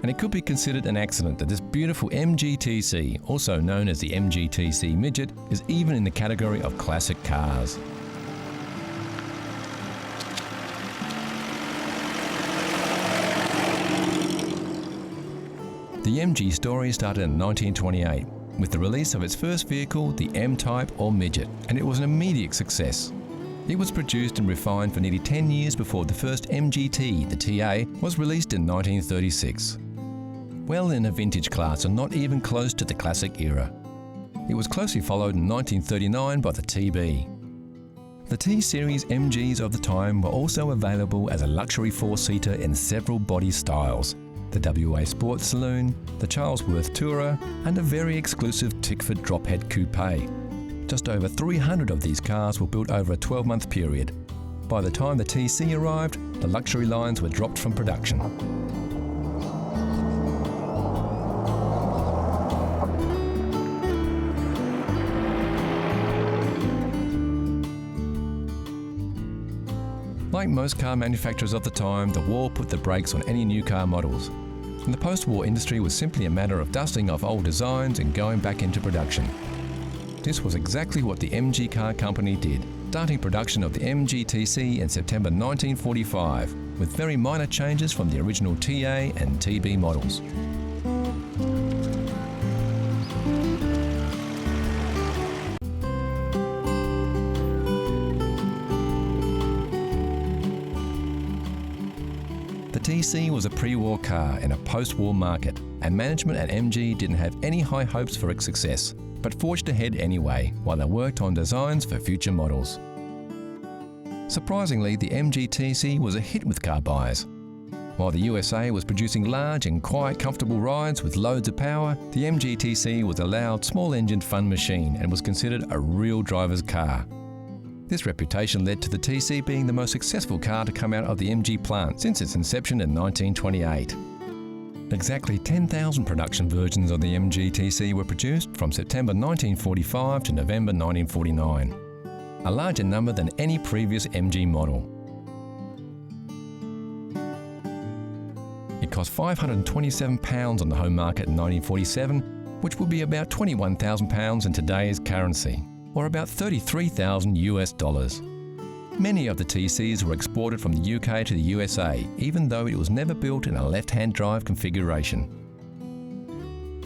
and it could be considered an accident that this beautiful MG-TC, also known as the MG-TC Midget, is even in the category of classic cars. The MG story started in 1928 with the release of its first vehicle, the M-Type or Midget, and it was an immediate success. It was produced and refined for nearly 10 years before the first MGT, the TA, was released in 1936. Well in a vintage class and not even close to the classic era. It was closely followed in 1939 by the TB. The T-Series MGs of the time were also available as a luxury four-seater in several body styles: the WA Sports Saloon, the Charlesworth Tourer, and a very exclusive Tickford Drophead Coupe. Just over 300 of these cars were built over a 12-month period. By the time the TC arrived, the luxury lines were dropped from production. Like most car manufacturers of the time, the war put the brakes on any new car models. And the post-war industry was simply a matter of dusting off old designs and going back into production. This was exactly what the MG Car Company did, starting production of the MG-TC in September 1945, with very minor changes from the original TA and TB models. The TC was a pre-war car in a post-war market, and management at MG didn't have any high hopes for its success, but forged ahead anyway while they worked on designs for future models. Surprisingly, the MG-TC was a hit with car buyers. While the USA was producing large and quiet, comfortable rides with loads of power, the MG-TC was a loud, small-engined fun machine and was considered a real driver's car. This reputation led to the TC being the most successful car to come out of the MG plant since its inception in 1928. Exactly 10,000 production versions of the MG-TC were produced from September 1945 to November 1949, a larger number than any previous MG model. It cost £527 on the home market in 1947, which would be about £21,000 in today's currency, or about $33,000 US. Many of the TCs were exported from the UK to the USA, even though it was never built in a left-hand drive configuration.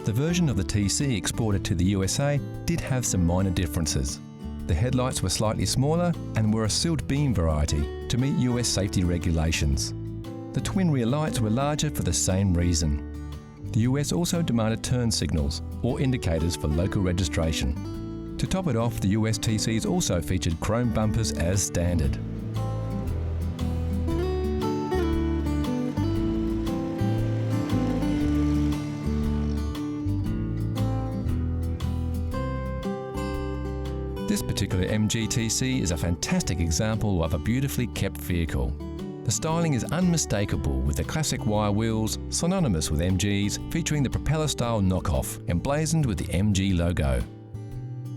The version of the TC exported to the USA did have some minor differences. The headlights were slightly smaller and were a sealed beam variety to meet US safety regulations. The twin rear lights were larger for the same reason. The US also demanded turn signals or indicators for local registration. To top it off, the US TCs also featured chrome bumpers as standard. This particular MG-TC is a fantastic example of a beautifully kept vehicle. The styling is unmistakable, with the classic wire wheels, synonymous with MGs, featuring the propeller-style knockoff, emblazoned with the MG logo.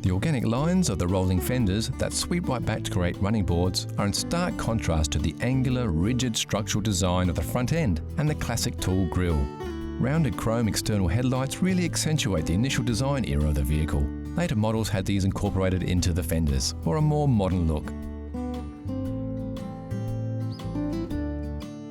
The organic lines of the rolling fenders that sweep right back to create running boards are in stark contrast to the angular, rigid structural design of the front end and the classic tall grille. Rounded chrome external headlights really accentuate the initial design era of the vehicle. Later models had these incorporated into the fenders for a more modern look.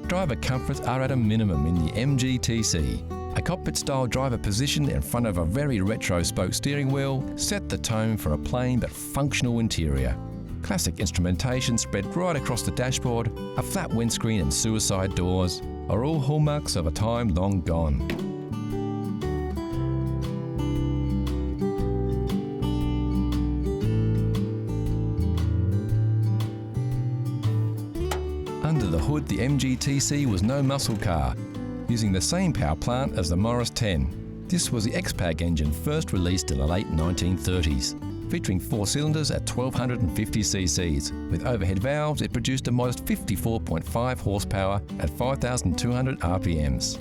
Driver comforts are at a minimum in the MG-TC. A cockpit-style driver position in front of a very retro spoke steering wheel set the tone for a plain but functional interior. Classic instrumentation spread right across the dashboard, a flat windscreen and suicide doors are all hallmarks of a time long gone. Under the hood, the MG-TC was no muscle car, using the same power plant as the Morris 10. This was the X-Pag engine first released in the late 1930s. Featuring 4 cylinders at 1250 cc's. With overhead valves, it produced a modest 54.5 horsepower at 5,200 RPMs.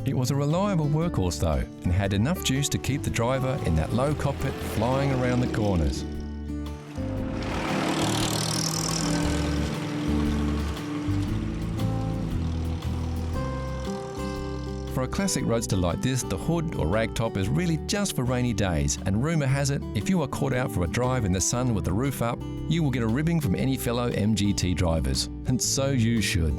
It was a reliable workhorse though, and had enough juice to keep the driver in that low cockpit flying around the corners. For a classic roadster like this, the hood or ragtop is really just for rainy days, and rumour has it, if you are caught out for a drive in the sun with the roof up, you will get a ribbing from any fellow MGT drivers. And so you should.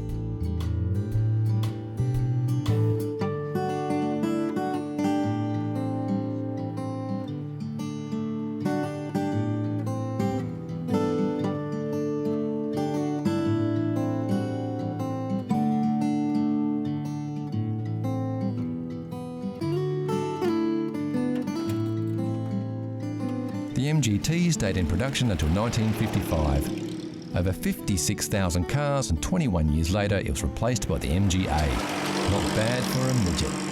The MGT stayed in production until 1955. Over 56,000 cars, and 21 years later it was replaced by the MGA. Not bad for a midget.